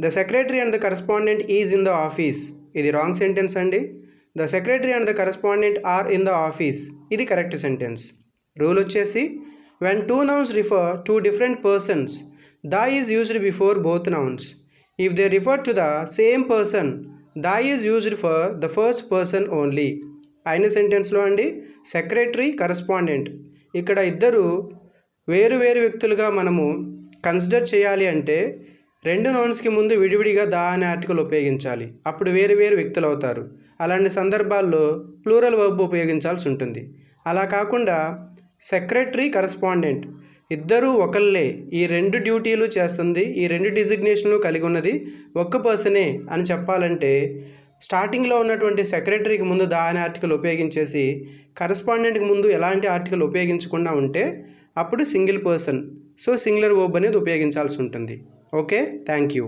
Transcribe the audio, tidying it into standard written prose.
The secretary and the correspondent is in the office, ఇది wrong sentence అండి. The secretary and the correspondent are in the office, ఇది correct sentence. Rule వచ్చేసి when two nouns refer to different persons, the is used before both nouns. If they refer to the same person, the is used for the first person only. అయిన సెంటెన్స్లో అండి secretary correspondent ఇక్కడ ఇద్దరు వేరు వేరు వ్యక్తులుగా మనము consider చేయాలి అంటే రెండు నౌన్స్కి ముందు విడివిడిగా దా అనే ఆర్టికల్ ఉపయోగించాలి, అప్పుడు వేరు వేరు వ్యక్తులు అవుతారు. అలాంటి సందర్భాల్లో ప్లూరల్ వర్బ్ ఉపయోగించాల్సి ఉంటుంది. అలా కాకుండా సెక్రటరీ కరెస్పాండెంట్ ఇద్దరూ ఒకళ్ళే, ఈ రెండు డ్యూటీలు చేస్తుంది, ఈ రెండు డిజిగ్నేషన్లు కలిగి ఉన్నది ఒక్క పర్సనే అని చెప్పాలంటే స్టార్టింగ్లో ఉన్నటువంటి సెక్రటరీకి ముందు దా అనే ఆర్టికల్ ఉపయోగించేసి కరెస్పాండెంట్కి ముందు ఎలాంటి ఆర్టికల్ ఉపయోగించకుండా ఉంటే అప్పుడు single person, so singular verb అనేది ఉపయోగించాల్సి ఉంటుంది. Okay, thank you.